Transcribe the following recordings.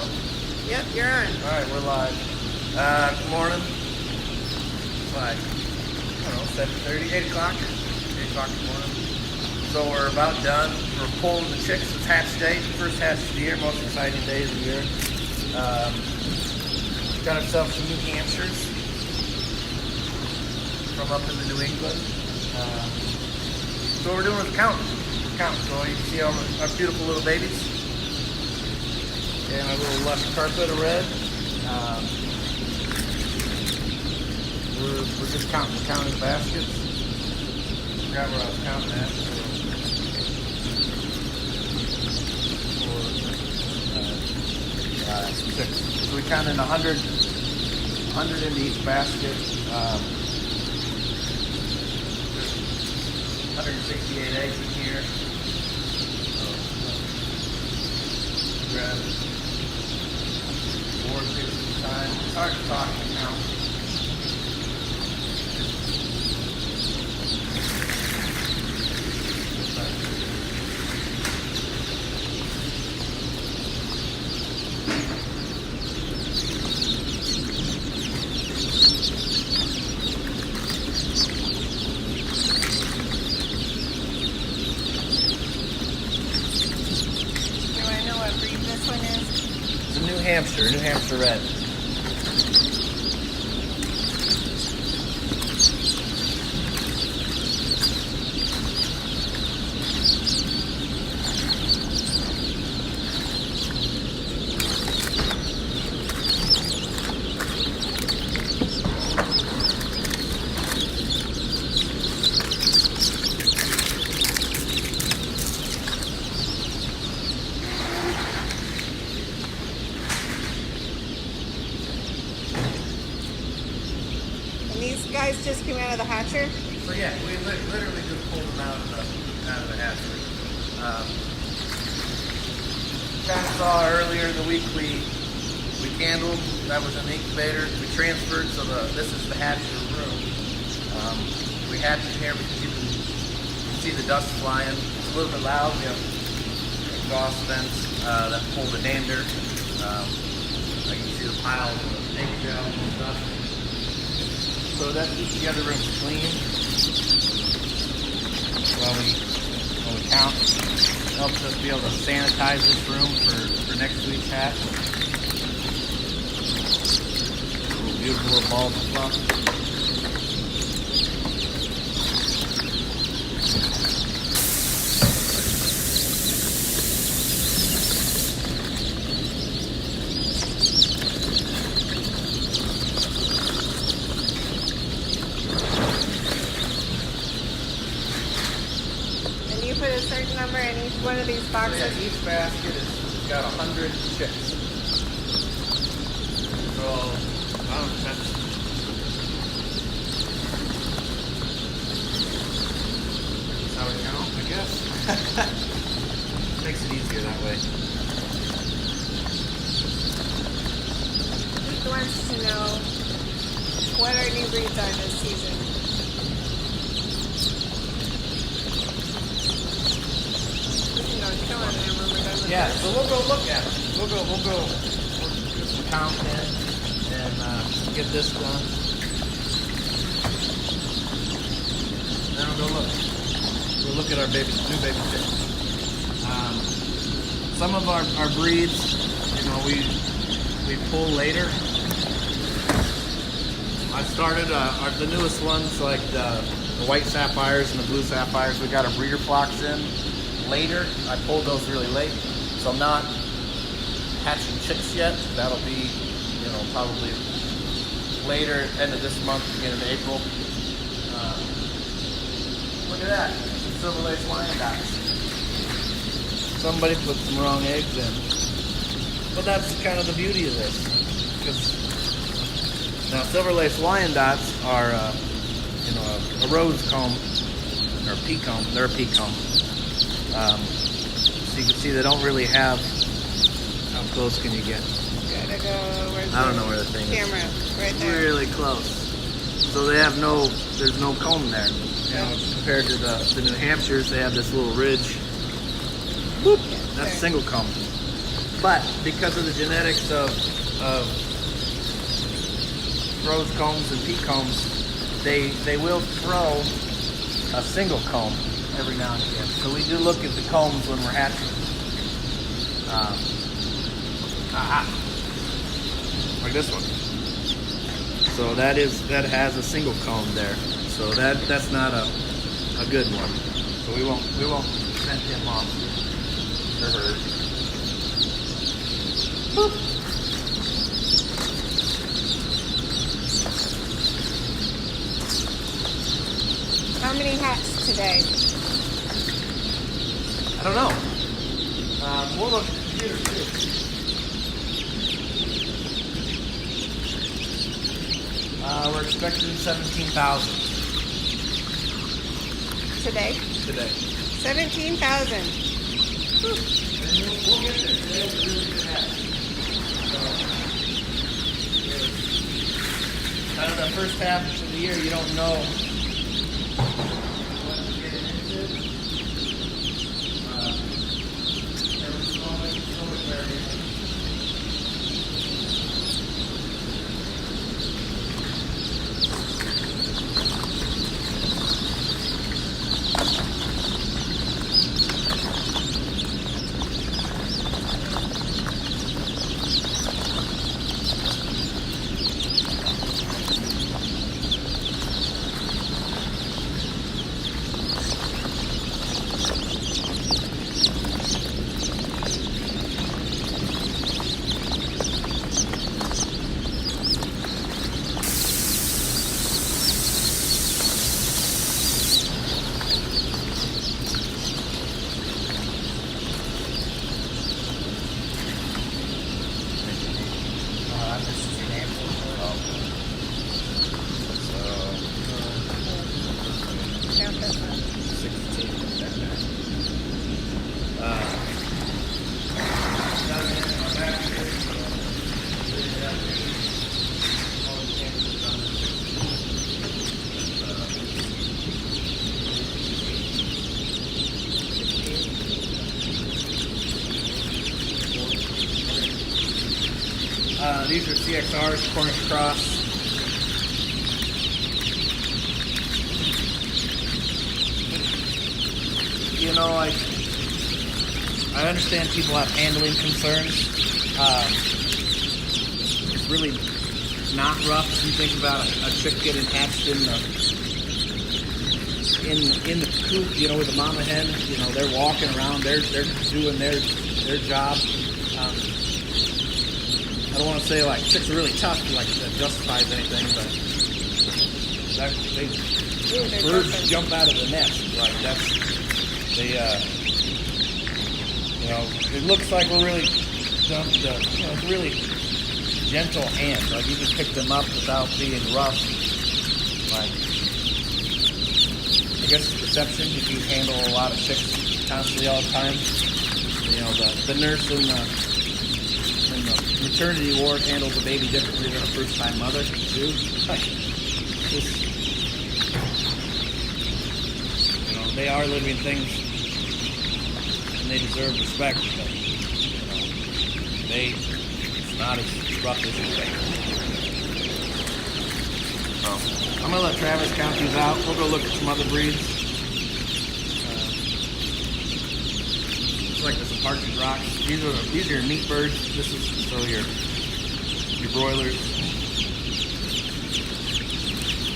on? Yep, you're on. All right, we're live. Good morning. It's like, I don't know, 7:30, 8 o'clock. 8 o'clock in the morning. So we're about done. We're pulling the chicks. It's hatch day. First hatch of the year. Most exciting day of the year. Got ourselves some New Hampshires from up in the New England. So we're doing is counting. So you can see all our beautiful little babies. And our little lush carpet of red. We're just counting baskets. Forgot where I was counting at. Six. So we counted 100 into each basket. 168 eggs in here. Grab 4 or 6 at a time. It's hard to talk and count. New Hampshire red. These guys just came out of the hatcher? So yeah, we literally just pulled them out of the hatchery. Kind of saw earlier in the week we candled. That was in the incubator. We transferred, so this is the hatchery room. We hatched in here because you can see the dust flying. It's a little bit loud. We have exhaust vents that pull the dander. I can see the piles of eggshells and stuff. So that keeps the other rooms clean while we count. It helps us be able to sanitize this room for next week's hatch. Beautiful little balls of fluff. Put a certain number in each one of these boxes? So yeah, each basket has got 100 chicks. So, I don't know, that's how we count, I guess. Makes it easier that way. He wants to know what our new breeds are this season. Yeah, so we'll go look at it. We'll do some counting and get this done. Then we'll go look. We'll look at our new baby chicks. Some of our breeds, we pull later. I started the newest ones, like the white sapphires and the blue sapphires. We got our breeder flocks in later. I pulled those really late, so I'm not hatching chicks yet. That'll be, probably later, end of this month, beginning of April. Look at that, silver lace Wyandottes. Somebody put some wrong eggs in, but that's kind of the beauty of this. Because now silver lace Wyandottes are, a rose comb or a pea comb. They're a pea comb. So you can see they don't really have. How close can you get? Gotta go. Where's I don't know where the thing camera? is. Right there. Really close. So they have there's no comb there. Compared to the New Hampshires, they have this little ridge. Whoop. That's single comb. But because of the genetics of rose combs and pea combs, they will throw a single comb every now and again. So we do look at the combs when we're hatching. Like this one. So that has a single comb there. So that's not a good one. So we won't send him off or her. Boop. How many hatched today? I don't know. We'll look at the computer too. We're expecting 17,000 Today? today. 17,000. We'll get there. Today was a really good hatch. So, kind of the first half of the year, you don't know what to get into. There was so much variation. These are CXRs, Cornish Cross. You know, I understand people have handling concerns. It's really not rough if you think about a chick getting hatched in the coop, you know, with a mama hen. You know, they're walking around, they're doing their job. I don't want to say like chicks are really tough, like that justifies anything, but birds jump out of the nest. Like they you know, it looks like we're really really gentle hands. Like you can pick them up without being rough. Like I guess it's perception if you handle a lot of chicks constantly all the time. You know, the nurse in the maternity ward handles the baby differently than a first-time mother too. You know, they are living things and they deserve respect, but you know, it's not as rough as you think. So I'm gonna let Travis count these out. We'll go look at some other breeds. Like this partridge rocks. These are your meat birds. This is so your broilers.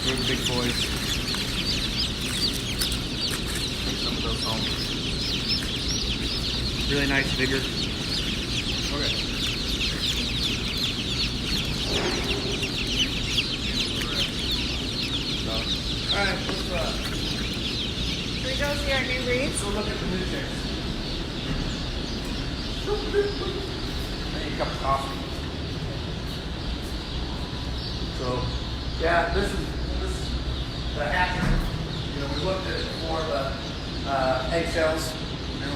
They're the big boys. Take some of those home. Really nice vigor. Okay. So, all right, Can we go see our new breeds? go look at the new chicks. I need a cup of coffee. So, yeah, this is the hatchery. You know, we looked at it before, the eggshells. You know,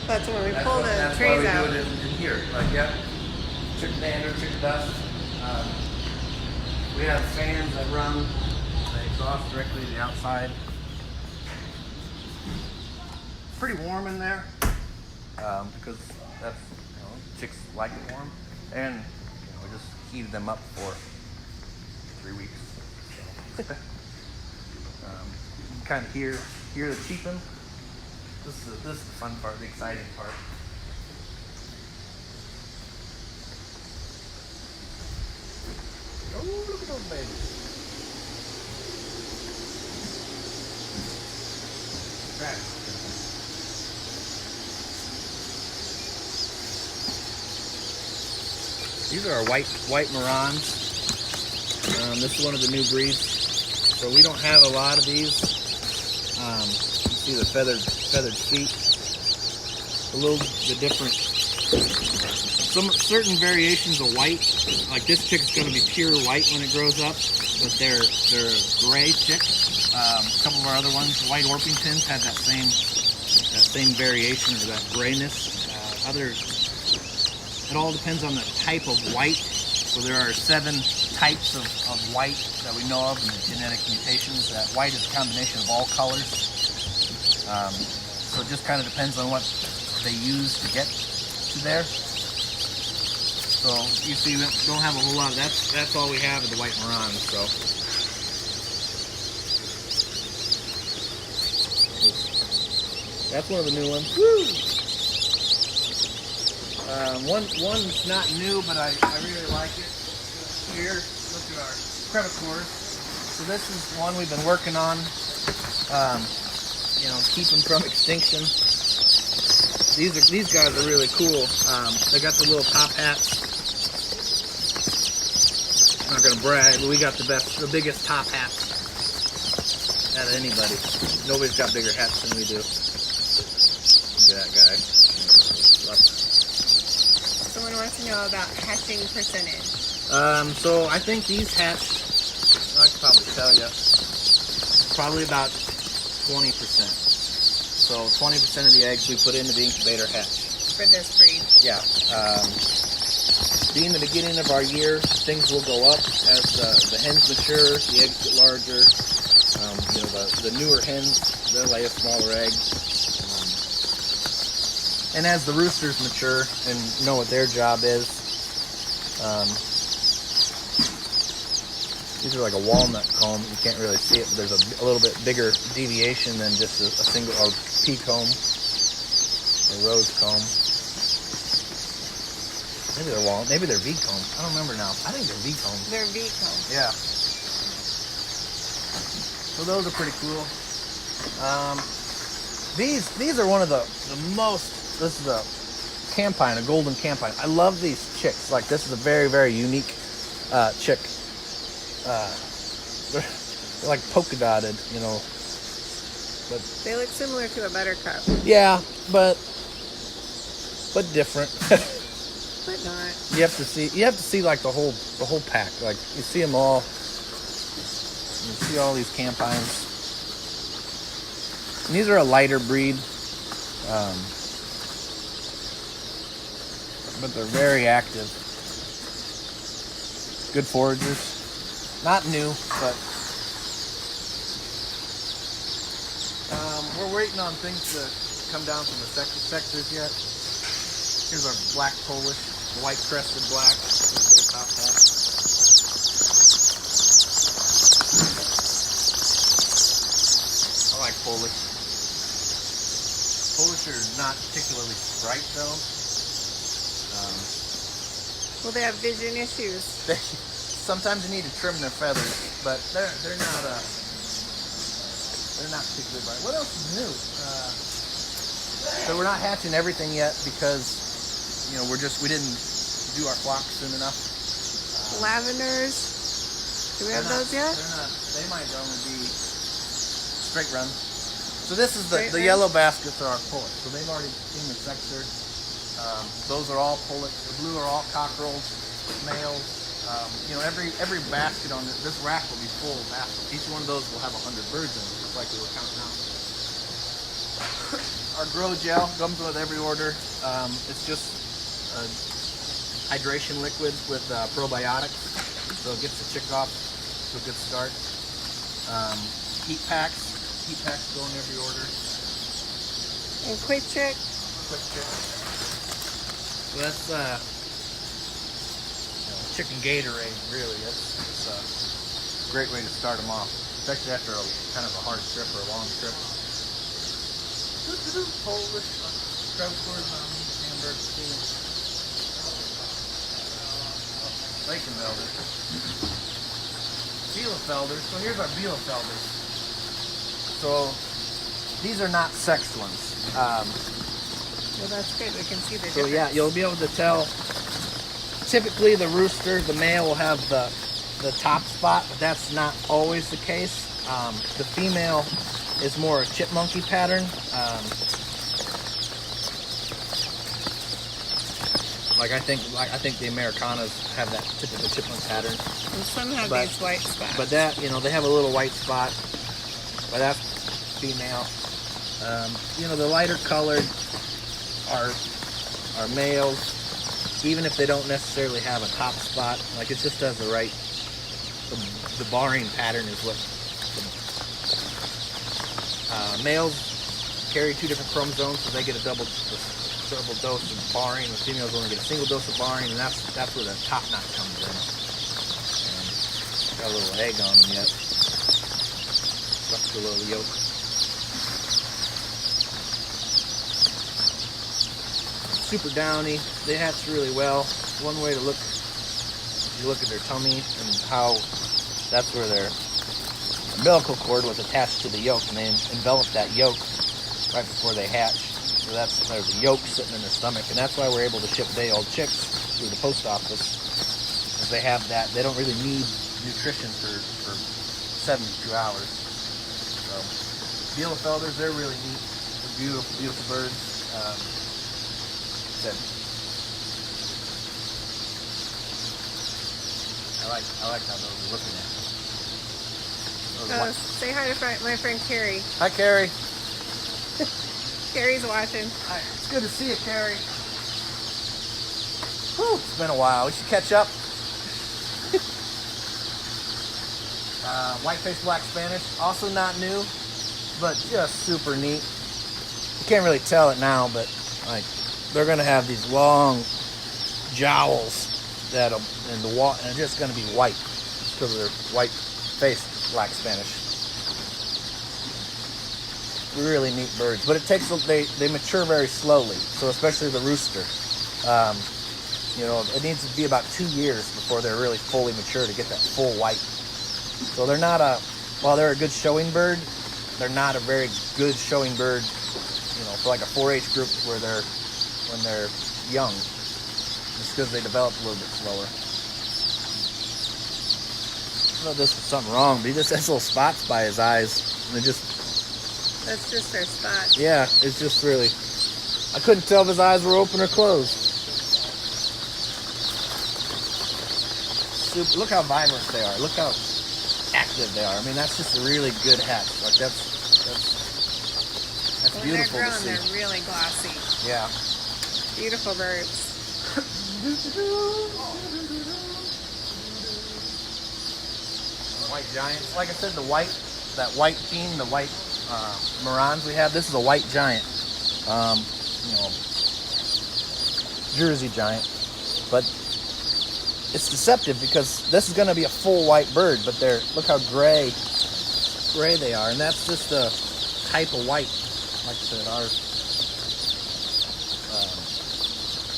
That's when we pull the that's trays why we out. do it in here. Like, yeah, chick dander, chick dust. We have fans that run the exhaust directly to the outside. Pretty warm in there. because that's, chicks like it warm, and we just heated them up for 3 weeks. So, you can kind of hear the cheeping. This is the fun part, the exciting part. Oh, look at those babies. These are our white Marans. This is one of the new breeds. So we don't have a lot of these. You see the feathered feet. The different. Some certain variations of white. Like this chick's going to be pure white when it grows up, but they're a gray chick. A couple of our other ones, white Orpingtons, had that same variation or that grayness. It all depends on the type of white. So there are 7 types of white that we know of in the genetic mutations. That white is a combination of all colors. So it just kind of depends on what they use to get to there. So you see, we don't have a whole lot of that. That's all we have of the white Moran. So that's one of the new ones. Woo! One's not new, but I really like it. Here, look at our Cretacores. So this is one we've been working on, keep them from extinction. These guys are really cool. They got the little top hats. I'm not gonna brag, but we got the biggest top hats out of anybody. Nobody's got bigger hats than we do. Look at that guy. Someone wants to know about hatching percentage. So I think these hatch, I could probably tell you, probably about 20%. So 20% of the eggs we put into the incubator hatch. For this breed? Yeah. Being the beginning of our year, things will go up as the hens mature, the eggs get larger. The newer hens, they'll lay a smaller egg. And as the roosters mature and know what their job is, these are like a walnut comb. You can't really see it, but there's a little bit bigger deviation than just a single or pea comb or rose comb. Maybe they're walnut. Maybe they're V comb. I don't remember now. I think they're V comb. They're V comb. Yeah. So those are pretty cool. These are one of the most. This is a campine, a golden campine. I love these chicks. Like this is a very, very unique chick. They're like polka dotted, But they look similar to a buttercup. Yeah, but different. But not. You have to see like the whole pack. Like you see them all. You see all these campines. And these are a lighter breed. But they're very active. Good foragers. Not new, but we're waiting on things to come down from the sectors yet. Here's our black Polish, the white crested black with their top hat. I like Polish. Polish are not particularly bright though. Well, they have vision issues. Sometimes you need to trim their feathers, but they're not particularly bright. What else is new? So we're not hatching everything yet because we didn't do our flocks soon enough. Lavenders. Do we have those yet? They're not. They might only be straight run. So this is the Straight yellow baskets are our pullets. So they've already seen the sector. Those are all pullets. The blue are all cockerels, males. Every basket on this rack will be full of baskets. Each one of those will have 100 birds in it, just like we were counting out. Our grow gel comes with every order. It's just a hydration liquid with probiotics, so it gets the chick off to a good start. Heat packs go in every order. And quick check. quick chicken. So that's chicken Gatorade, really. It's a great way to start them off, especially after kind of a hard trip or a long trip. Polish Crested hamburger steam. Bacon-Velders. Bielefelders. So here's our Bielefelders. So these are not sexed ones. Well, that's good. We can see the So difference. yeah, you'll be able to tell. Typically, the rooster, the male, will have the top spot, but that's not always the case. The female is more a chipmunky pattern. I think the Americanas have that typical chipmunk pattern. And some have But- these white spots. But that, they have a little white spot. But that's female. The lighter colored are males, even if they don't necessarily have a top spot. Like, it just does the right. The barring pattern is what. Males carry 2 different chromosomes, so they get a double dose of barring. The females only get a single dose of barring, and that's where the top knot comes in. And got a little egg on them yet. Left the little yolk. Super downy. They hatch really well. One way to look, if you look at their tummy and how that's where their umbilical cord was attached to the yolk, and they enveloped that yolk right before they hatch. So there's a yolk sitting in their stomach, and that's why we're able to ship day-old chicks through the post office. Because they have that, they don't really need nutrition for 72 hours. So Bielefelders, they're really neat. They're beautiful, beautiful birds. I like how those are looking at. Say hi to my friend Carrie. Hi, Carrie. Carrie's watching. Hi. It's good to see you, Carrie. Whew, it's been a while. We should catch up. White-faced black Spanish, also not new, but just super neat. You can't really tell it now, but they're gonna have these long jowls and it's just gonna be white because they're white-faced black Spanish. Really neat birds, but they mature very slowly. So especially the rooster, it needs to be about 2 years before they're really fully mature to get that full white. So they're not while they're a good showing bird, they're not a very good showing bird, for like a 4-H group when they're young, just because they develop a little bit slower. I don't know if this was something wrong, but he just has little spots by his eyes, and they're just. That's just their spot. Yeah, it's just really. I couldn't tell if his eyes were open or closed. Super, look how vibrant they are. Look how active they are. I mean, that's just a really good hatch. Like that's When beautiful they're grown, to see. they're really glossy. Yeah. Beautiful birds. White giants. Like I said, that white gene, the white Morans we have. This is a white giant. Jersey giant. But it's deceptive because this is going to be a full white bird, but look how gray they are, and that's just a type of white. Like I said,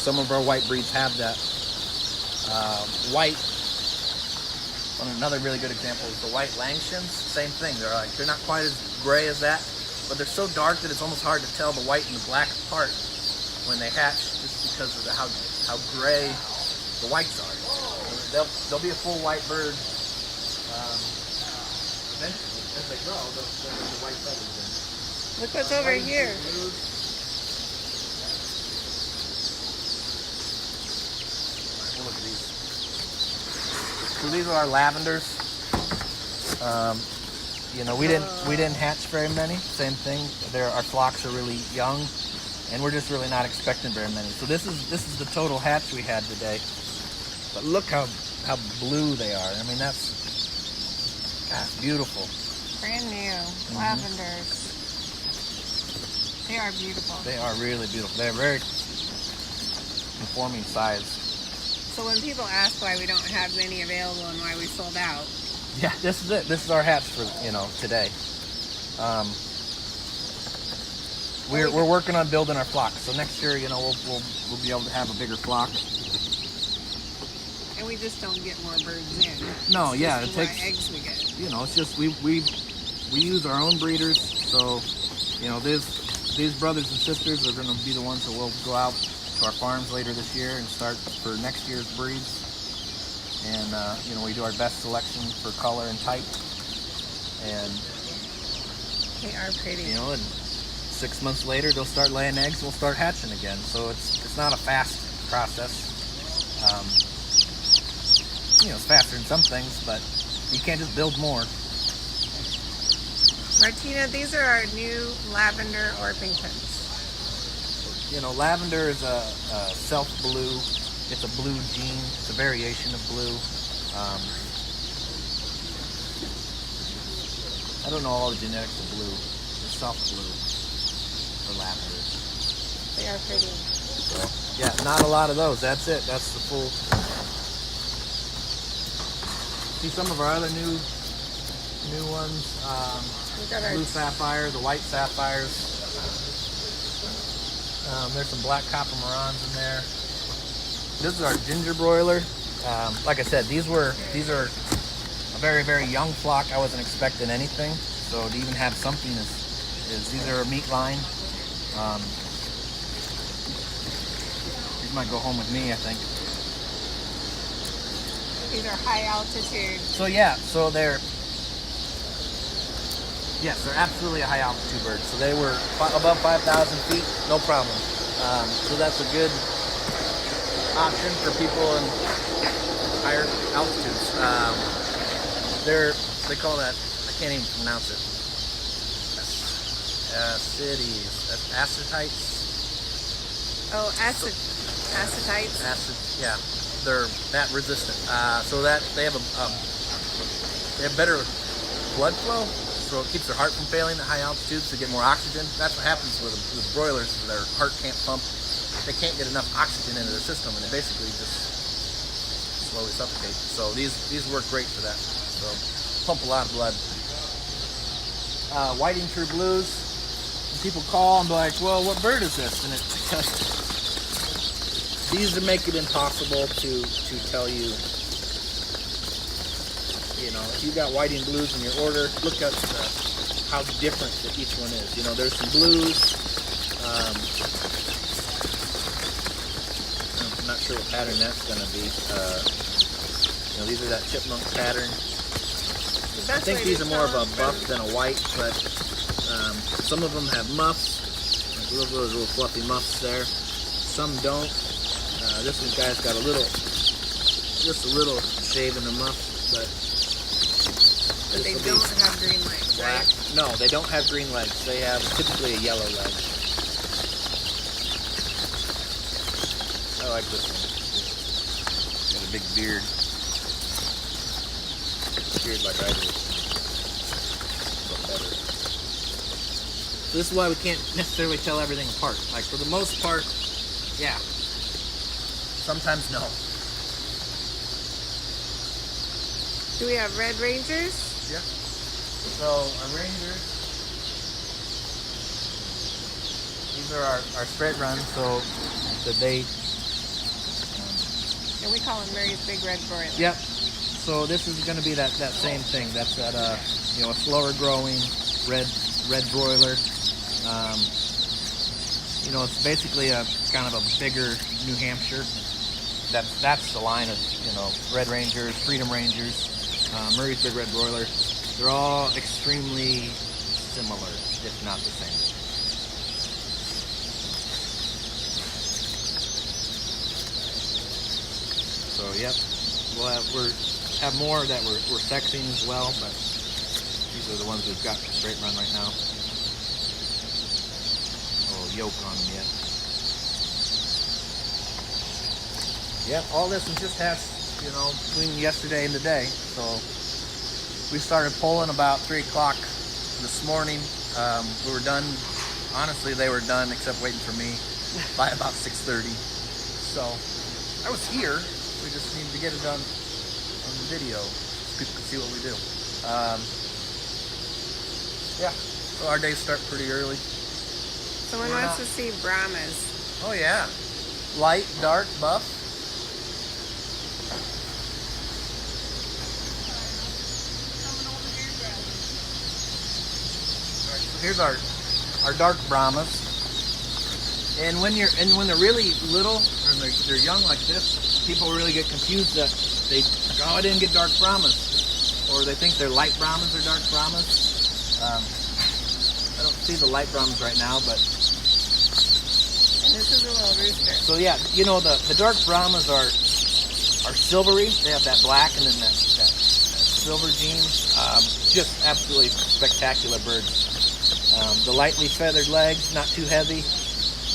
some of our white breeds have that white. Another really good example is the white Langshans. Same thing. They're not quite as gray as that, but they're so dark that it's almost hard to tell the white and the black apart when they hatch, just because of how gray the whites are. They'll be a full white bird. Eventually, as they grow, they'll have the white feathers in. Look what's over here. We'll look at these. So these are our lavenders. We didn't hatch very many. Same thing. Our flocks are really young, and we're just really not expecting very many. So this is the total hatch we had today. But look how blue they are. I mean, that's beautiful. Brand new lavenders. They are beautiful. They are really beautiful. They're very conforming size. So when people ask why we don't have many available and why we sold out, Yeah, this is it. This is our hatch for today. We're working on building our flock. So next year, we'll be able to have a bigger flock. and we just don't get more birds in. No, It's yeah, just it the more takes. eggs we get. It's just we use our own breeders. So these brothers and sisters are going to be the ones that will go out to our farms later this year and start for next year's breeds. And we do our best selection for color and type. And They are pretty. and 6 months later they'll start laying eggs. We'll start hatching again. So it's not a fast process. It's faster in some things, but you can't just build more. Martina, these are our new lavender Orpingtons. Lavender is a self blue. It's a blue gene. It's a variation of blue. I don't know all the genetics of blue. It's self blue for lavender. They are pretty. So, yeah, not a lot of those. That's it. That's the full. See some of our other new ones. We got our Blue sapphire, the white sapphires. There's some black copper marans in there. This is our ginger broiler. Like I said, these are a very, very young flock. I wasn't expecting anything. So to even have something is these are a meat line. These might go home with me, I think. These are high altitude. So they're absolutely a high altitude bird. So they were above 5,000 feet, no problem. So that's a good option for people in higher altitudes. They call that, I can't even pronounce it. Acetites. Oh, acetites. They're that resistant. So that they have they have better blood flow, so it keeps their heart from failing at high altitudes to get more oxygen. That's what happens with broilers. Their heart can't pump. They can't get enough oxygen into their system, and they basically just slowly suffocate. So these work great for that. So pump a lot of blood. Whiting true blues. And people call and be like, "Well, what bird is this?" And it's these make it impossible to tell you. If you got whiting blues in your order, look at how different that each one is. There's some blues. I'm not sure what pattern that's going to be. These are that chipmunk pattern. I think these are more of a buff than a white, but some of them have muffs. Like those little fluffy muffs there. Some don't. This one guy's got just a little shave in the muff, but they don't have green legs, black. Right? No, they don't have green legs. They have typically a yellow leg. I like this one. Got a big beard. Beard like I do. But better. So this is why we can't necessarily tell everything apart. Like for the most part, yeah. Sometimes no. Do we have red rangers? Yeah. So our rangers, these are our straight runs. So they. And we call them Mary's Big Red Broiler. Yep. So this is going to be that same thing. That's that a slower growing red broiler. It's basically a kind of a bigger New Hampshire. That's the line of Red Rangers, Freedom Rangers, Murray's Big Red Broiler. They're all extremely similar, if not the same. So yep, we'll have more that we're sexing as well, but these are the ones we've got for straight run right now. Oh, yolk on them yet. Yeah, all this was just hatched, between yesterday and today. So we started pulling about 3 o'clock this morning. We were done honestly, they were done except waiting for me by about 6:30. So I was here. We just needed to get it done on the video so people can see what we do. Yeah, so our days start pretty early. Someone wants to see Brahmas. Oh yeah, light, dark, buff. Here's our dark Brahmas. And when they're really little, or they're young like this, people really get confused that they go, oh, I didn't get dark Brahmas, or they think they're light Brahmas or dark Brahmas. I don't see the light Brahmas right now, but And this is a little rooster. so yeah, you know the dark Brahmas are silvery. They have that black and then that silver gene. Just absolutely spectacular birds. The lightly feathered legs, not too heavy,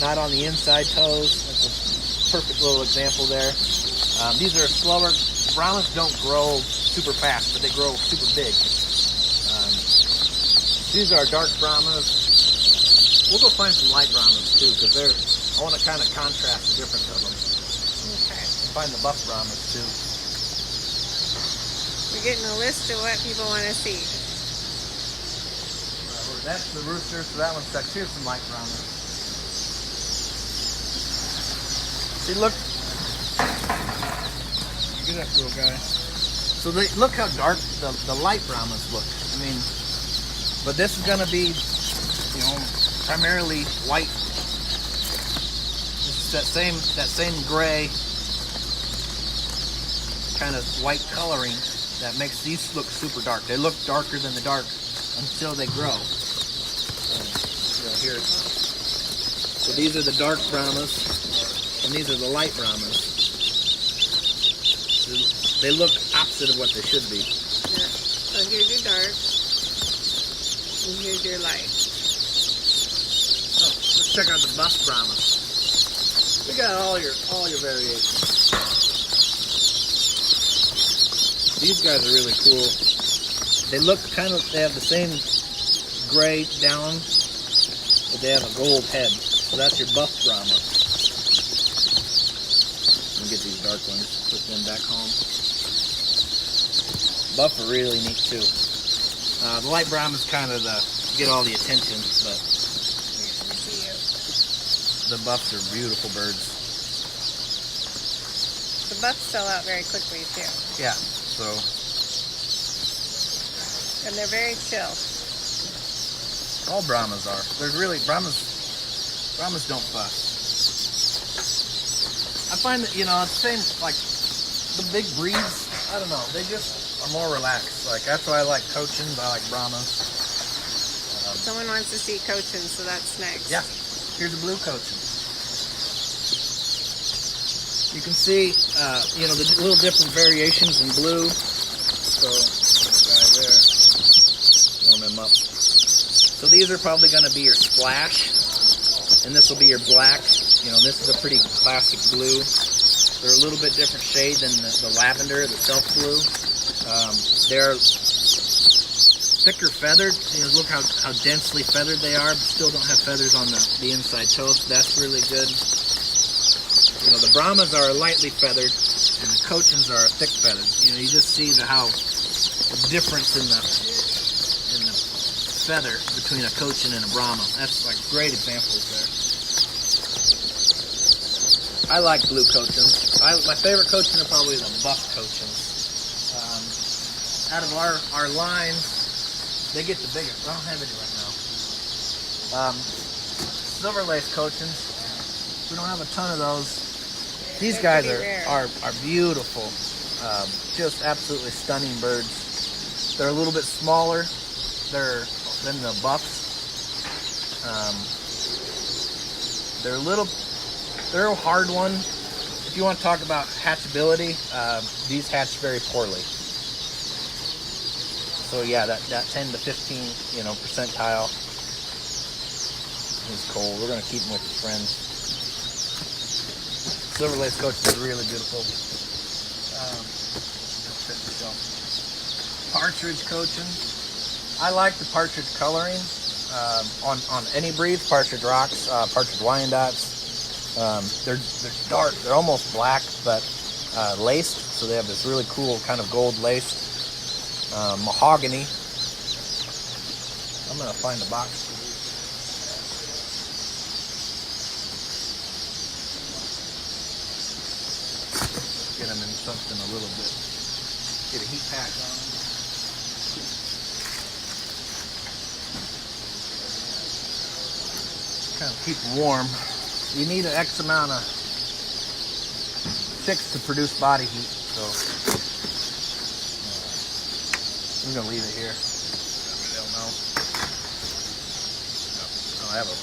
not on the inside toes. That's a perfect little example there. These are slower. Brahmas don't grow super fast, but they grow super big. These are dark Brahmas. We'll go find some light Brahmas too, because I want to kind of contrast the difference of them. Okay. Find the buff Brahmas too. We're getting a list of what people want to see. That's the rooster, so that one's stuck. Here's some light Brahmas. See, look. Get that little guy. So look how dark the light Brahmas look. I mean, but this is going to be, primarily white. It's that same gray kind of white coloring that makes these look super dark. They look darker than the dark until they grow. Here. So these are the dark Brahmas, and these are the light Brahmas. They look opposite of what they should be. Yeah. So here's your dark, and here's your light. Oh, let's check out the buff Brahmas. We got all your variations. These guys are really cool. They look they have the same gray down, but they have a gold head. So that's your buff Brahma. Let me get these dark ones, put them back home. Buff are really neat too. The light Brahma's kind of get all the attention, but the buffs are beautiful birds. The buffs sell out very quickly too. Yeah, so. And they're very chill. All Brahmas are. There's really Brahmas don't fuss. I find that it's the same like the big breeds. I don't know. They just are more relaxed. Like that's why I like Cochins. I like Brahmas. Someone wants to see Cochins, so that's next. Yeah. Here's a blue Cochin. You can see the little different variations in blue. So guy there. Warm him up. So these are probably going to be your splash, and this will be your black. This is a pretty classic blue. They're a little bit different shade than the lavender, the self blue. They're thicker feathered. Look how densely feathered they are, but still don't have feathers on the inside toes. That's really good. The Brahmas are lightly feathered, and the Cochins are thick feathered. You just see the difference in the feather between a Cochin and a Brahma. That's like great examples there. I like blue Cochins. My favorite Cochin are probably the buff Cochins. Out of our lines, they get the biggest. I don't have any right now. Silver lace Cochins. We don't have a ton of those. These guys are beautiful. Just absolutely stunning birds. They're a little bit smaller than the buffs. They're a hard one. If you want to talk about hatchability, these hatch very poorly. So yeah, that 10 to 15 percentile is cool. We're gonna keep them with your friends. Silver lace Coach is really beautiful. Partridge Cochin. I like the partridge coloring. on any breeds, partridge rocks, partridge Wyandottes. They're dark. They're almost black, but laced. So they have this really cool kind of gold laced mahogany. I'm gonna find a box. Get them in something a little bit. Get a heat pack on them. Kind of keep them warm. You need an X amount of chicks to produce body heat, so I'm gonna leave it here. I don't know. No, I have a.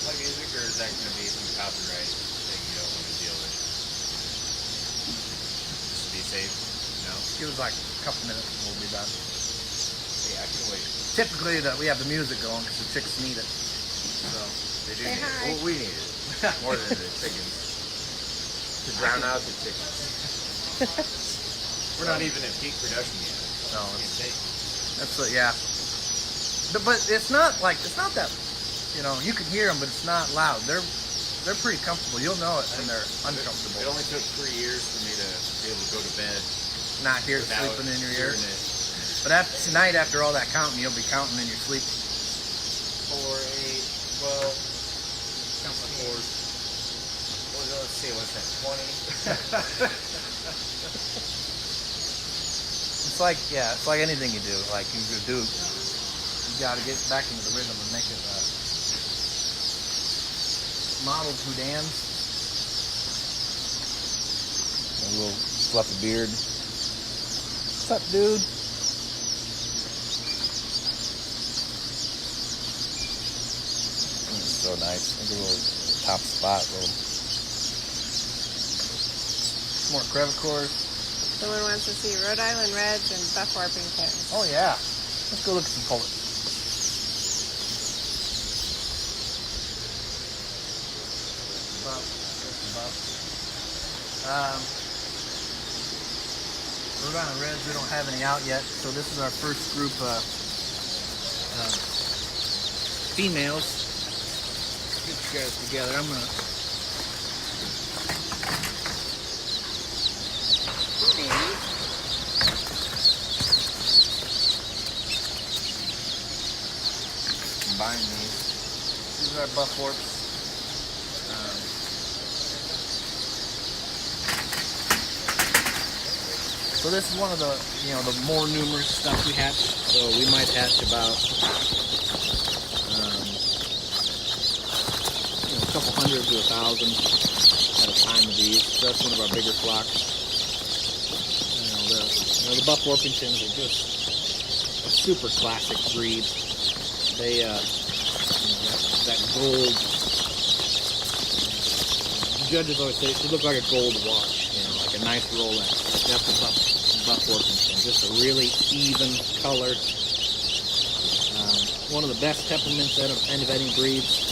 Music, or is that going to be some copyright thing you don't want to deal with? Just to be safe, no? Give us like a couple minutes and we'll be done. Yeah, I can wait. Typically, we have the music going because the chicks need it. So They do Say need it. hi. Well, we need it. More than the chickens. To drown out the chickens. We're not even at peak production yet. no, Can't take. that's yeah. But it's not that. You know, you can hear them, but it's not loud. They're pretty comfortable. You'll know it when they're uncomfortable. It only took 3 years for me to be able to go to bed Not here without sleeping in your ear. hearing it. But tonight, after all that counting, you'll be counting in your sleep. 4, 8, 12, count my fours. Well, let's see, what's that, 20? It's like anything you do. Like you got to get back into the rhythm and make it. Modeled Houdans. A little fluffy beard. What's up, dude? So nice. Look at a little top spot. More crevicors. Someone wants to see Rhode Island Reds and Buff Orpingtons. Oh yeah. Let's go look at some pullets. Rhode Island Reds, we don't have any out yet, so this is our first group of females. Get you guys together. I'm gonna. Combine these. These are our buff orps. So this is one of the, the more numerous stuff we hatch. So we might hatch about, a couple hundred to 1,000 at a time of these. So that's one of our bigger flocks. The Buff Orpingtons are just a super classic breed. They, that gold. Judges always say it should look like a gold watch, like a nice Rolex. That's the Buff Orpington, just a really even color. One of the best temperaments out of any breeds.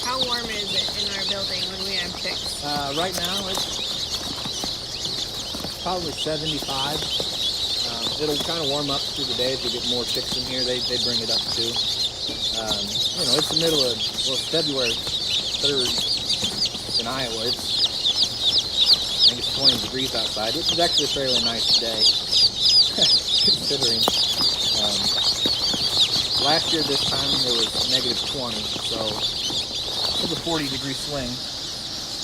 How warm is it in our building when we have chicks? Right now it's probably 75. It'll kind of warm up through the day as we get more chicks in here. They bring it up too. It's the middle of, it's February 3rd in Iowa. I think it's 20 degrees outside, which is actually a fairly nice day, considering. Last year this time there was negative 20, so it was a 40-degree swing.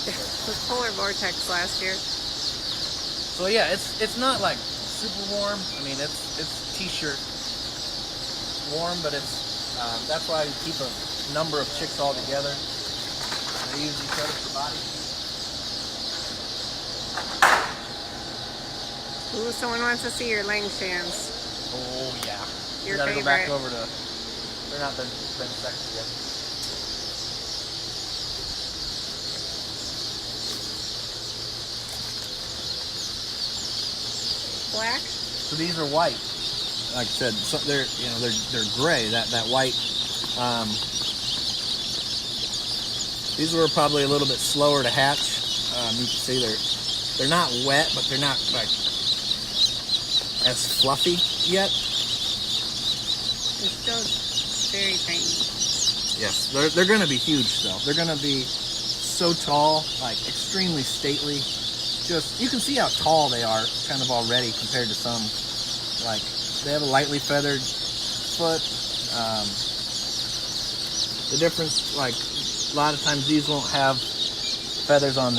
It was polar vortex last year. So yeah, it's not like super warm. I mean, it's t-shirt warm, but it's that's why you keep a number of chicks all together. They use each other for body. Ooh, someone wants to see your Langshans. Oh yeah, Your gotta favorite. go back over to. They're not been sexy yet. Black? So these are white. Like I said, so they're they're gray. That white. These were probably a little bit slower to hatch. You can see they're not wet, but they're not like as fluffy yet. It's still very tiny. Yes, they're going to be huge though. They're going to be so tall, like extremely stately. Just you can see how tall they are, kind of already compared to some. Like they have a lightly feathered foot. The difference, like a lot of times, these won't have feathers on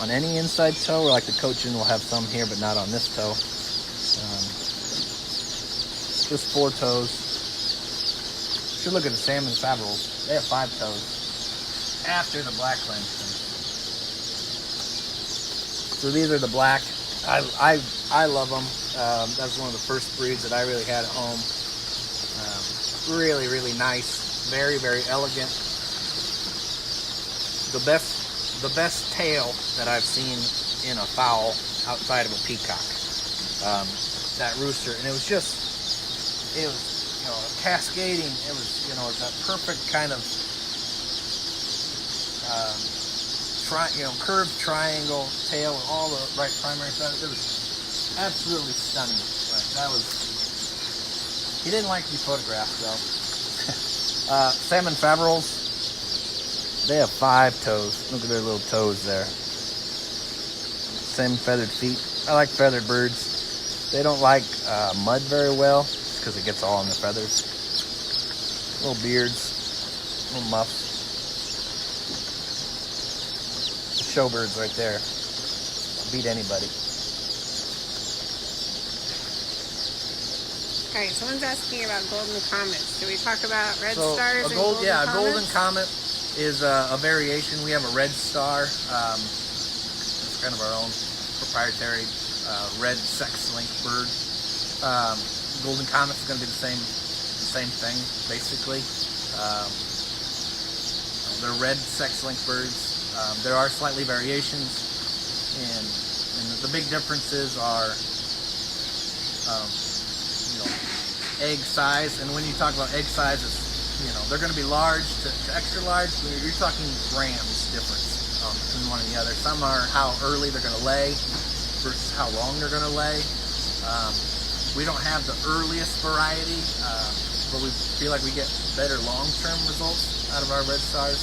any inside toe, or like the cochin will have some here, but not on this toe. Just 4 toes. Should look at the salmon faverals. They have 5 toes after the black Langston. So these are the black. I love them. That's one of the first breeds that I really had at home. Really, really nice. Very, very elegant. The best tail that I've seen in a fowl outside of a peacock. That rooster, and it was cascading. It was that perfect kind of curved triangle tail with all the right primary feathers. It was absolutely stunning. Like that was. He didn't like to be photographed though. Salmon faverals. They have 5 toes. Look at their little toes there. Same feathered feet. I like feathered birds. They don't like mud very well because it gets all in the feathers. Little beards, little muffs. Showbirds right there. Beat anybody. Alright, someone's asking about golden comets. Do we talk about red stars and golden a comets? golden comet is a variation. We have a red star. It's kind of our own proprietary red sex-linked bird. Golden comet is going to be the same thing, basically. They're red sex-linked birds. There are slightly variations, and the big differences are, egg size. And when you talk about egg size, it's, they're going to be large to extra large. You're talking grams difference between one and the other. Some are how early they're going to lay versus how long they're going to lay. We don't have the earliest variety, but we feel like we get better long-term results out of our red stars.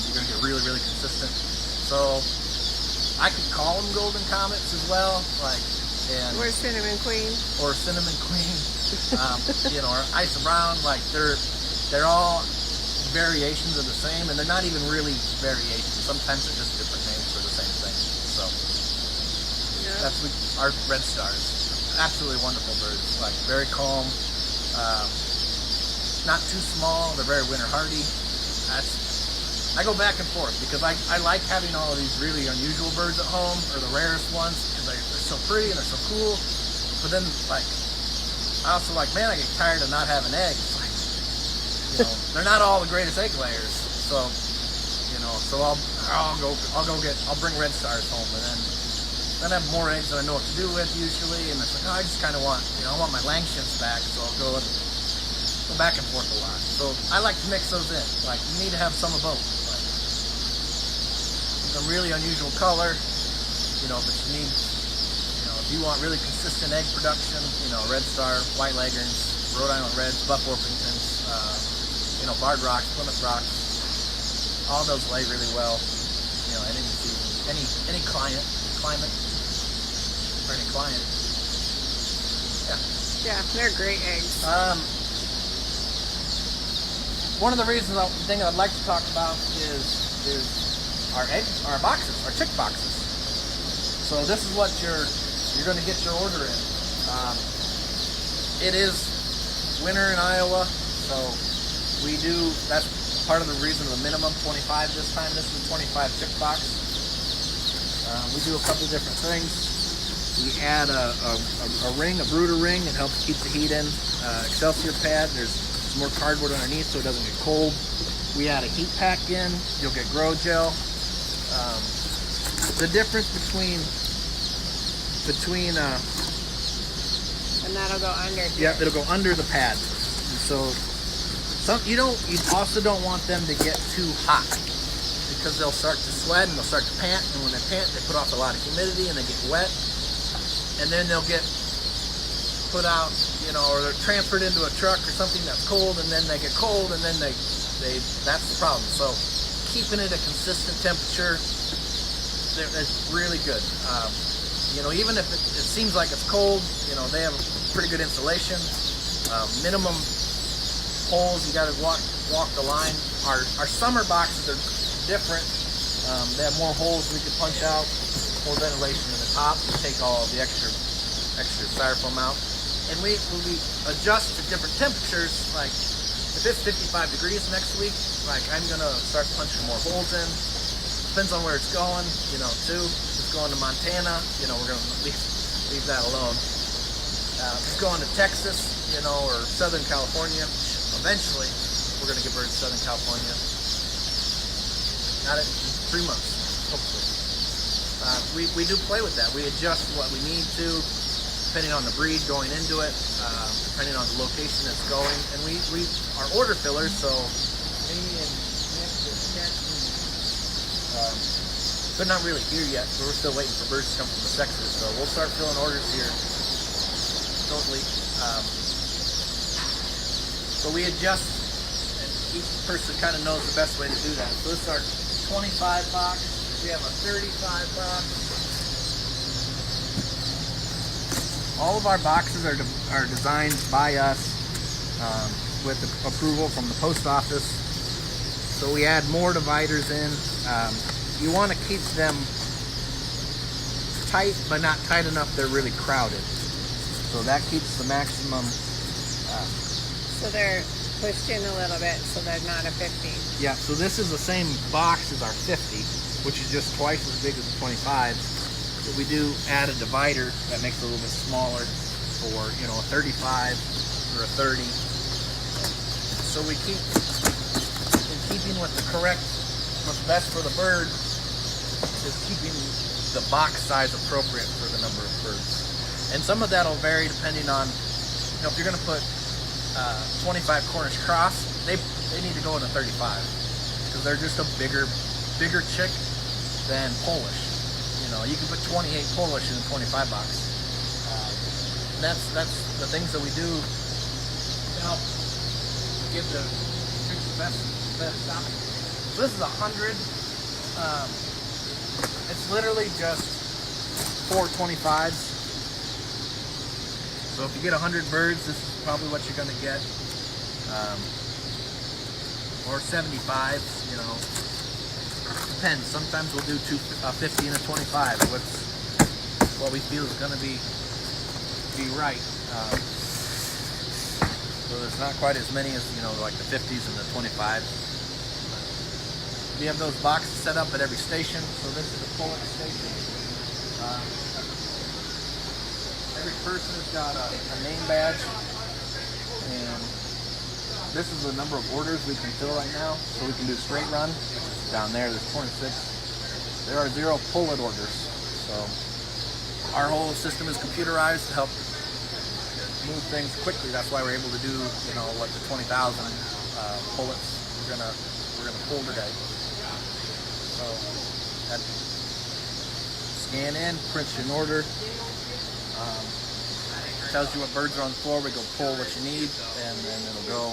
You're going to get really, really consistent. So I could call them golden comets as well, or cinnamon queen. Or cinnamon queen, or ice brown. Like they're all variations of the same, and they're not even really variations. Sometimes they're just different names for the same thing. So that's our red stars. Absolutely wonderful birds. Like very calm, not too small. They're very winter hardy. I go back and forth because I like having all of these really unusual birds at home, or the rarest ones, because they're so pretty and they're so cool. But then, I also man, I get tired of not having eggs. They're not all the greatest egg layers. So, so I'll bring red stars home, and then I have more eggs than I know what to do with usually. And it's I just kind of want, I want my Langstons back, so I'll go back and forth a lot. So I like to mix those in. You need to have some of both. A really unusual color, but you need, if you want really consistent egg production, red star, white leghorns, Rhode Island reds, buff orpingtons, barred rocks, Plymouth rocks, all those lay really well, at any season, any climate, or any client. Yeah, they're great eggs. One of the thing I'd like to talk about is our boxes, our chick boxes. So this is what you're going to get your order in. It is winter in Iowa, so that's part of the reason of the minimum 25 this time. This is a 25 chick box. We do a couple different things. We add a ring, a brooder ring. It helps keep the heat in. Excelsior pad. There's more cardboard underneath so it doesn't get cold. We add a heat pack in. You'll get grow gel. The difference between And that'll go under here. yeah, it'll go under the pad. And so you also don't want them to get too hot, because they'll start to sweat and they'll start to pant, and when they pant they put off a lot of humidity and they get wet, and then they'll get put out, or they're transferred into a truck or something that's cold, and then they get cold, and then they that's the problem. So keeping it a consistent temperature is really good. Even if it seems like it's cold, they have a pretty good insulation. Minimum holes, you got to walk the line. Our summer boxes are different. They have more holes we can punch out, more ventilation in the top to take all the extra styrofoam out. And we adjust to different temperatures. Like if it's 55 degrees next week, like I'm gonna start punching more holes in. Depends on where it's going, too. If it's going to Montana, we're gonna leave that alone. If it's going to Texas, or Southern California, eventually we're gonna get birds to Southern California. Not in 3 months, hopefully. We do play with that. We adjust what we need to, depending on the breed going into it, depending on the location that's going. And we are order fillers, so me and Nick and Kent, they're not really here yet. We're still waiting for birds to come from the sectors, so we'll start filling orders here shortly. So we adjust, and each person kind of knows the best way to do that. So this is our 25 box. We have a 35 box. All of our boxes are designed by us with approval from the post office. So we add more dividers in. You want to keep them tight, but not tight enough they're really crowded. So that keeps the maximum. So they're pushed in a little bit, so they're not a 50. Yeah, so this is the same box as our 50, which is just twice as big as the 25. But we do add a divider that makes it a little bit smaller for, a 35 or a 30. So we keep, in keeping with the correct, what's best for the bird, is keeping the box size appropriate for the number of birds. And some of that will vary depending on, if you're going to put 25 Cornish cross, they need to go in a 35 because they're just a bigger chick than Polish. You can put 28 Polish in a 25 box. And that's the things that we do to help give the best option. So this is 100. It's literally just 4 25s. So if you get 100 birds, this is probably what you're going to get. Or 75s, Depends. Sometimes we'll do 50 and a 25. What we feel is going to be right. So there's not quite as many as, like the 50s and the 25s. We have those boxes set up at every station. So this is a pulling station. Every person has got a name badge, and this is the number of orders we can fill right now. So we can do straight run, which is down there. There's 26. There are 0 pull-it orders. So our whole system is computerized to help move things quickly. That's why we're able to do, what the 20,000 pullets we're gonna pull today. So that scan in, prints an order. Tells you what birds are on the floor. We go pull what you need, and then it'll go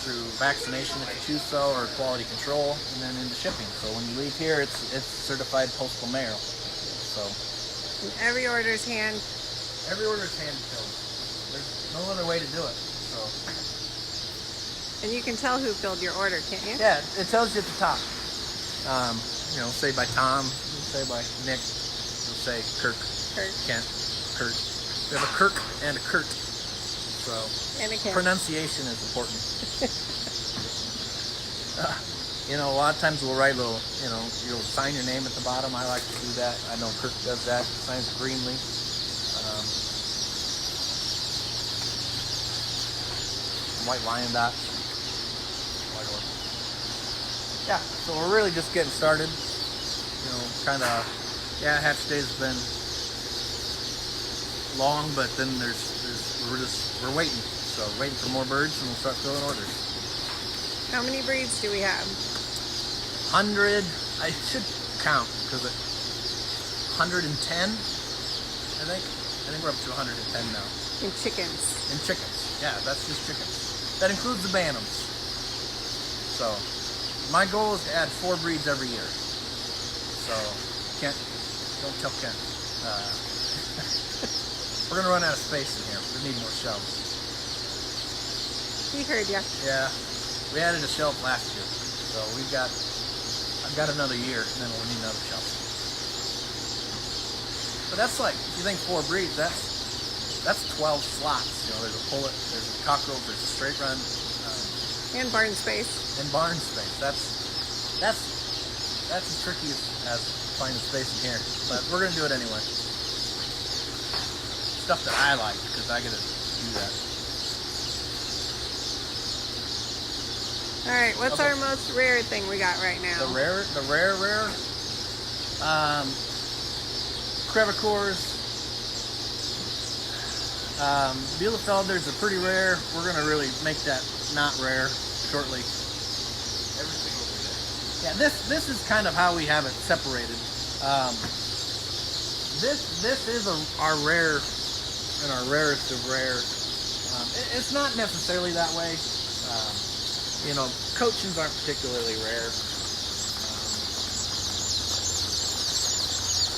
through vaccination if you choose so, or quality control, and then into shipping. So when you leave here, it's certified postal mail. So Every order is hand filled. There's no other way to do it. So and you can tell who filled your order, can't you? yeah, it tells you at the top. Say by Tom, say by Nick, it'll say Kirk, Kent, Kurt. We have a Kirk and a Kurt, so pronunciation is important. A lot of times we'll write little, you'll sign your name at the bottom. I like to do that. I know Kirk does that. Signs greenly. white Wyandotte. White order. Yeah, so we're really just getting started. You know, kind of, yeah, hatch days have been long, but then we're waiting. So waiting for more birds, and we'll start filling orders. How many breeds do we have? 100. I should count because 110. I think we're up to 110 now. In chickens. In chickens, yeah, that's just chickens. That includes the bantams. So my goal is to add 4 breeds every year. So Kent, don't tell Kent. We're gonna run out of space in here. We need more shelves. He heard ya. Yeah, we added a shelf last year, so I've got another year, and then we'll need another shelf. But that's like, if you think 4 breeds, that's 12 slots. You know, there's a pullet, there's a cockerel, there's a straight run, And barn space. and barn space. That's as tricky as finding space in here, but we're gonna do it anyway. Stuff that I like, because I get to do that. All right, what's Okay. our most rare thing we got right now? The rare, Crevicors, Bielefelders are pretty rare. We're gonna really make that not rare shortly. Everything over there. Yeah, this is kind of how we have it separated. This is our rare and our rarest of rare. It's not necessarily that way. You know, Cochins aren't particularly rare.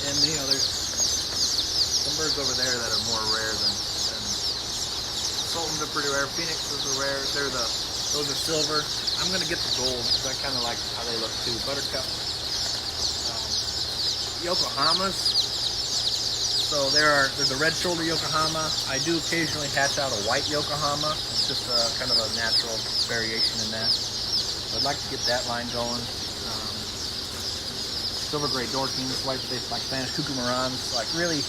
And you know, there's some birds over there that are more rare than Sultans are pretty rare. Phoenixes are rare. Those are silver. I'm gonna get the gold because I kind of like how they look too. Buttercup. Yokohamas. So there's a red shoulder Yokohama. I do occasionally hatch out a white Yokohama. It's just kind of a natural variation in that. So I'd like to get that line going. Silver gray Dorkings, white faced black Spanish cuckoo marans, like really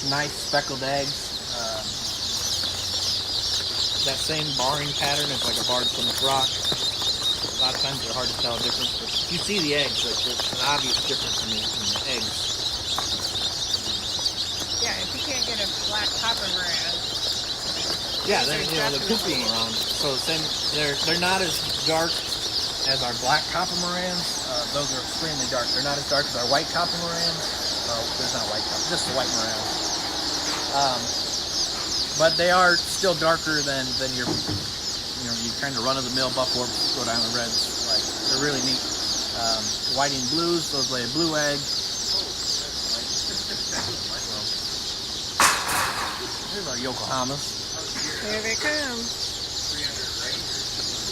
nice speckled eggs. That same barring pattern is like a barred Plymouth Rock. A lot of times they're hard to tell the difference, but if you see the eggs, like there's an obvious difference in the eggs. Yeah, if you can't get a black copper moran. Yeah, these they're, are the cuckoo definitely- marans. So they're not as dark as our black copper morans. Those are extremely dark. They're not as dark as our white copper morans. There's not white copper, just the white morans. But they are still darker than your, you know, you kind of run-of-the-mill buffalo Rhode Island reds. Like, they're really neat. Whiting blues, those lay a blue egg. Here's our Yokohamas. Here they come.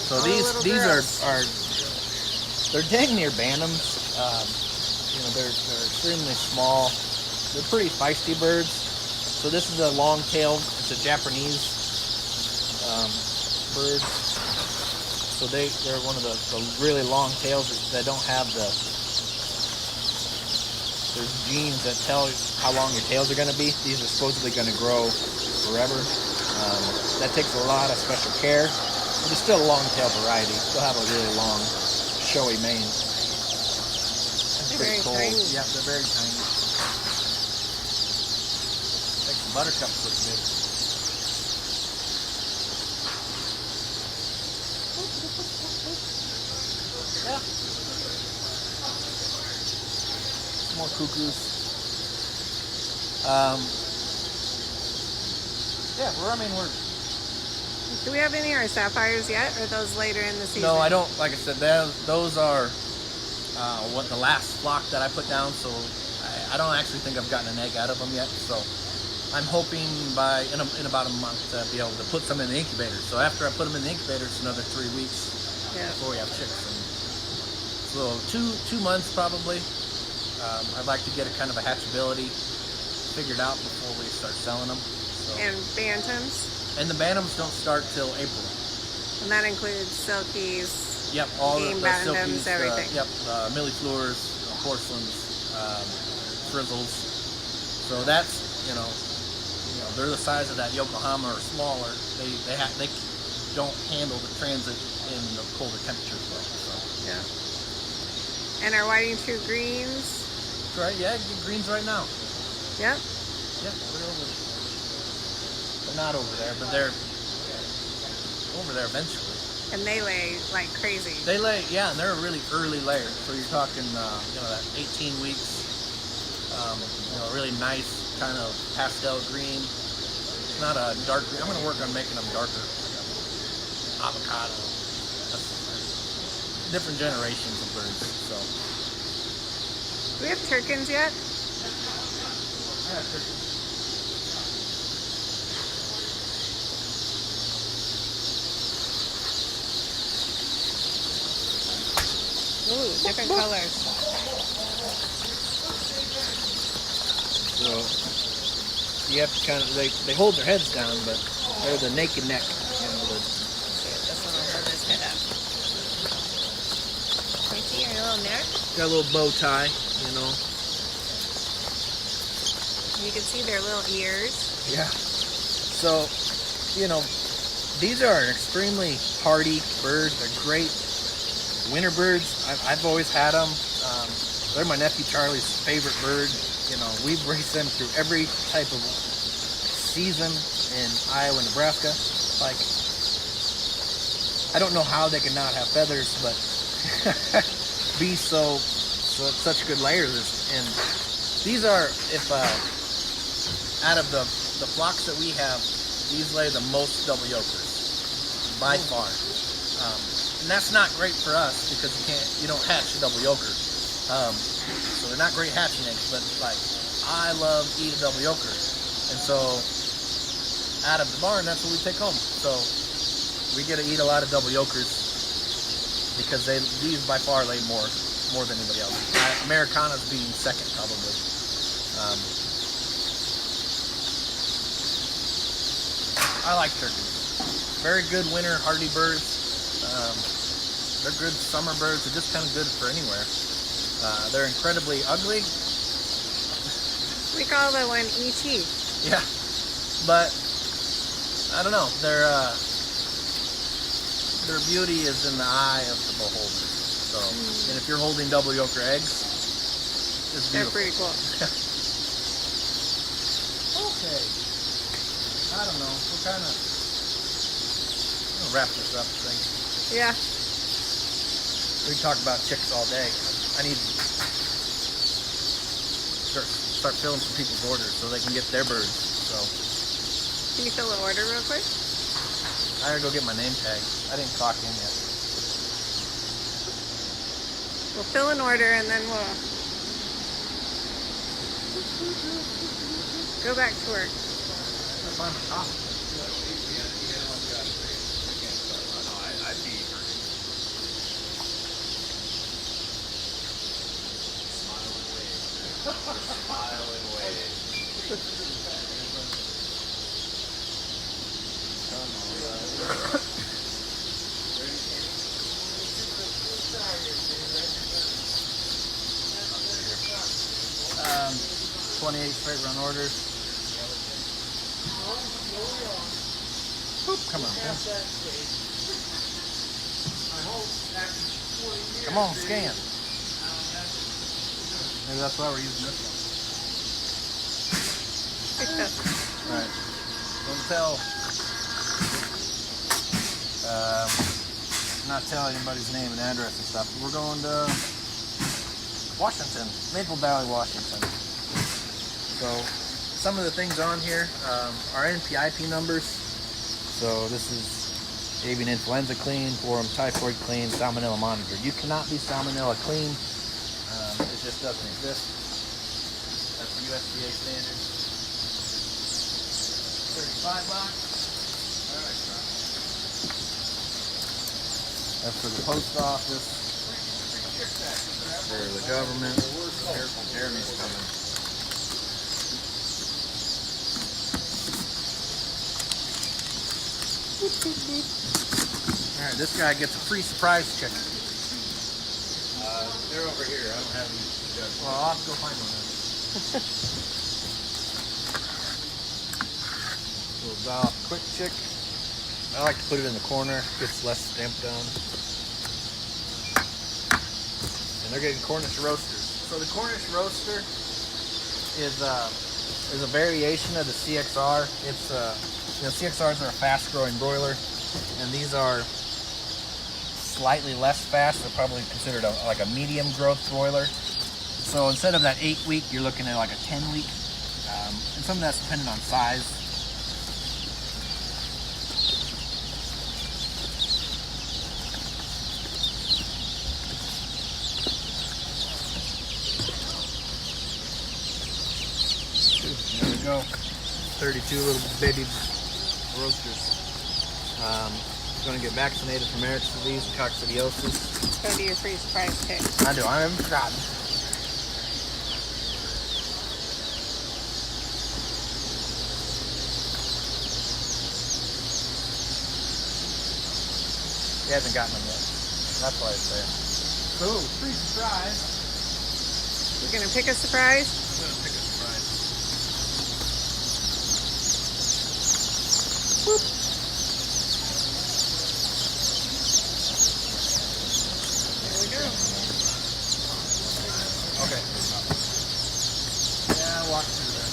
So Oh, these little are girls. they're dang near bantams. You know, they're extremely small. They're pretty feisty birds. So this is a long-tailed. It's a Japanese bird. So they're one of the really long tails that don't have there's genes that tell how long your tails are going to be. These are supposedly going to grow forever. That takes a lot of special care. But it's still a long-tail variety. Still have a really long, showy mane. That's They're pretty very cool. tiny. Yeah, they're very tiny. Like some buttercups look good. Yeah. More cuckoos. Yeah, we're Do we have any of our sapphires yet? Or are those later in the season? no, I don't. Like I said, those are what the last flock that I put down. So I don't actually think I've gotten an egg out of them yet. So I'm hoping in about a month to be able to put some in the incubator. So after I put them in the incubator, it's another 3 weeks Yeah. before we have chicks. And so 2 months probably. I'd like to get a kind of a hatchability figured out before we start selling them. So. And bantams. And the bantams don't start till April. And that includes silkies. Yep, all Game the bantams, silkies, everything. millifleurs, porcelains, frizzles. So that's, they're the size of that Yokohama or smaller. don't handle the transit in the colder temperatures well. So. Yeah. And our whiting true greens. Right, yeah, get greens right now. Yep. Yeah, we're over there. They're not over there, but they're over there eventually. And they lay like crazy. They lay, yeah, and they're a really early layer. So you're talking, that 18 weeks, really nice kind of pastel green. It's not a dark green. I'm going to work on making them darker. Avocado. That's different generations of birds. So. Do we have Turkins yet? Yeah, turkey. Ooh, different colors. So you have to kind of, they hold their heads down, but they're the naked neck. This one will hold his head up. Can you see your little neck? Got a little bow tie, You can see their little ears. Yeah. So, these are extremely hardy birds. They're great winter birds. I've always had them. They're my nephew Charlie's favorite bird. We've raised them through every type of season in Iowa, Nebraska. Like, I don't know how they can not have feathers, but be such good layers. And these are, if out of the flocks that we have, these lay the most double yolkers by far. And that's not great for us because you don't hatch a double yoker. So they're not great hatching eggs, but like I love to eat a double yoker. And so out of the barn, that's what we take home. So we get to eat a lot of double yokers because these by far lay more than anybody else. Americanas being second probably. I like turkeys. Very good winter hardy birds. They're good summer birds. They're just kind of good for anywhere. They're incredibly ugly. We call the one E.T. Yeah, but I don't know. Their beauty is in the eye of the beholder. So, and if you're holding double yoker eggs, it's They're beautiful. pretty cool. Okay. I don't know. We're kind of wrap this up thing. Yeah. We can talk about chicks all day. I need to start filling some people's orders so they can get their birds. So Can you fill the order real quick? I gotta go get my name tag. I didn't clock in yet. We'll fill an order and then we'll go back to work. I'll find my coffee. Um, 28 straight run orders. Oop, come on, man. Come on, scan. Maybe that's why we're using this one. Alright. Don't tell. Not tell anybody's name and address and stuff. We're going to Washington, Maple Valley, Washington. So some of the things on here are NPIP numbers. So this is avian influenza clean, forum typhoid clean, salmonella monitor. You cannot be salmonella clean. It just doesn't exist. That's the USDA standard. 35 bucks. All right, that's for the post office. For the government. Careful, Jeremy's coming. Alright, this guy gets a free surprise chicken. They're over here. I don't have any. Well, I'll have to go find one then. Little Val quick chick. I like to put it in the corner, gets less stamped down. And they're getting Cornish roasters. So the Cornish roaster is a variation of the CXR. It's CXRs are a fast-growing broiler, and these are slightly less fast. They're probably considered like a medium growth broiler. So instead of that 8-week, you're looking at like a 10-week, and some of that's dependent on size. There we go. 32 little baby roasters. Going to get vaccinated from Eric's disease and coccidiosis. Go to your free surprise pick. I do. I haven't forgotten. He hasn't gotten them yet. That's why it's there. So, free surprise. You're gonna pick a surprise? I'm going to pick a surprise. Whoop. There we go. Okay. Yeah, walk through there.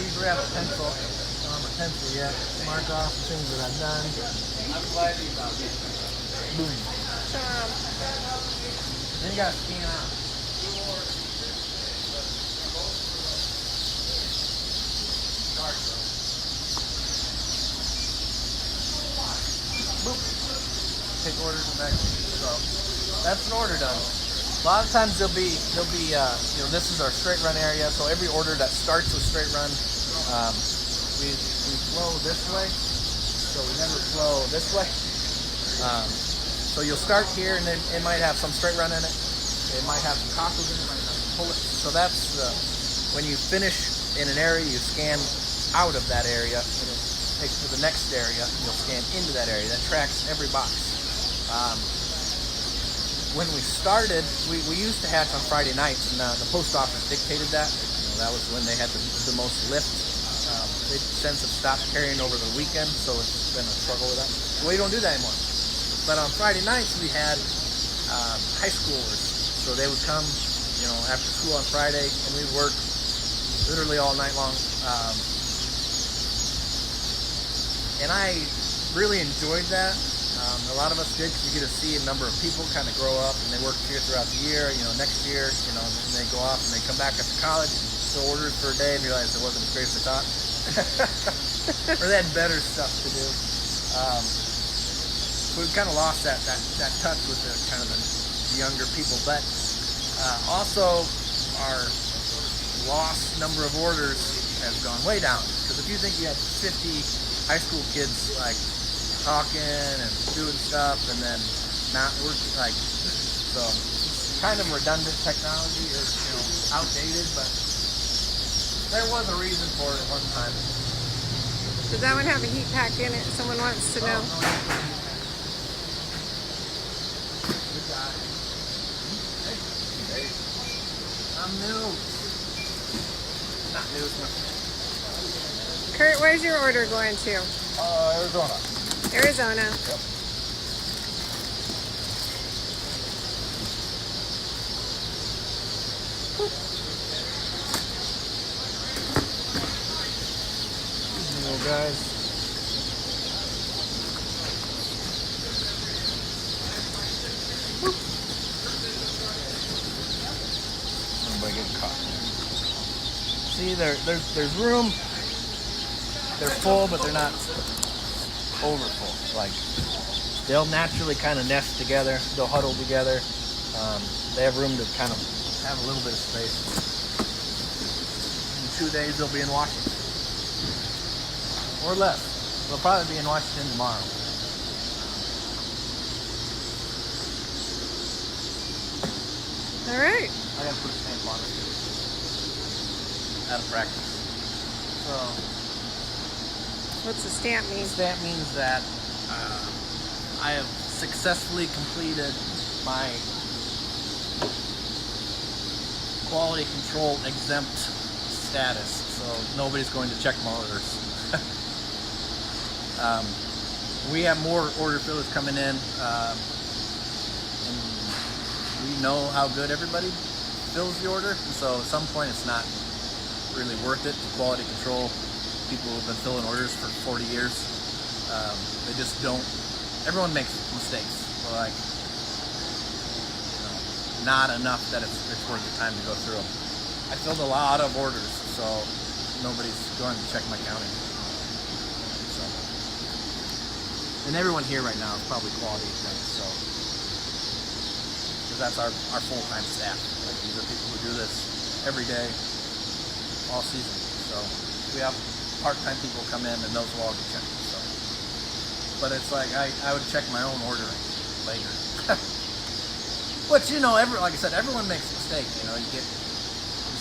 Usually have a pencil. I don't have a pencil yet. Mark off the things that I've done. I'm glad you about it. Boom. Then you gotta scan out. Boop. Take orders and back. So that's an order done. A lot of times there'll be this is our straight run area. So every order that starts with straight run, we flow this way. So we never flow this way. So you'll start here, and then it might have some straight run in it. It might have some cockles in it. It might have some pullets. So that's when you finish in an area, you scan out of that area. It'll take to the next area. You'll scan into that area. That tracks every box. When we started, we used to hatch on Friday nights, and the post office dictated that. That was when they had the most lift. They've since have stopped carrying over the weekend, so it's been a struggle with that. We don't do that anymore. But on Friday nights, we had high schoolers. So they would come, after school on Friday, and we'd work literally all night long. And I really enjoyed that. A lot of us did, because you get to see a number of people kind of grow up, and they work here throughout the year. Next year, and then they go off and they come back after college, fill orders for a day, and realize it wasn't as great as they thought. Or they had better stuff to do. We've kind of lost that touch with the kind of the younger people, but also our lost number of orders has gone way down. Because if you think you had 50 high school kids like talking and doing stuff, and then not working, so it's kind of redundant technology, or outdated, but there was a reason for it one time. Does that one have a heat pack in it? Someone wants to know. Good guy. Hey. I'm new. Not new. Kurt, where's your order going to? Arizona. Arizona. Yep. Little guys. Everybody getting caught. See, there's room. They're full, but they're not over full. They'll naturally kind of nest together. They'll huddle together. They have room to kind of have a little bit of space. In 2 days, they'll be in Washington. Or less. They'll probably be in Washington tomorrow. All right. I gotta put a stamp on it. Out of practice. So, What's the stamp mean? stamp means that I have successfully completed my quality control exempt status. So so nobody's going to check my orders. We have more order fillers coming in, and we know how good everybody fills the order, and so at some point it's not really worth it to quality control people who've been filling orders for 40 years. They just don't. Everyone makes mistakes, but like, not enough that it's worth the time to go through them. I filled a lot of orders, so nobody's going to check my counting. So, and everyone here right now is probably quality exempt, so because that's our full-time staff. Like, these are people who do this every day, all season. So we have part-time people come in, and those will all get checked. So, but it's like I would check my own ordering later. But like I said, everyone makes mistakes. You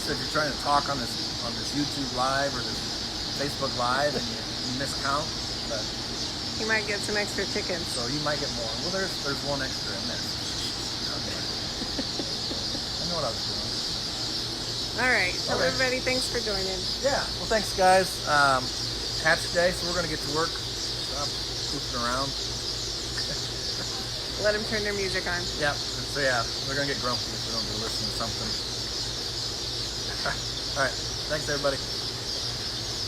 said you're trying to talk on this YouTube live or this Facebook live, and you miscount, but You might get some extra chickens. so you might get more. Well, there's one extra in there. Okay. I know what I was doing. All right. So Okay. everybody, thanks for joining. Yeah. Well, thanks, guys. Hatch day, so we're gonna get to work. Stop poofing around. Let them turn their music on. Yeah. So yeah, we're gonna get grumpy if we don't go listen to something. All right. Thanks, everybody.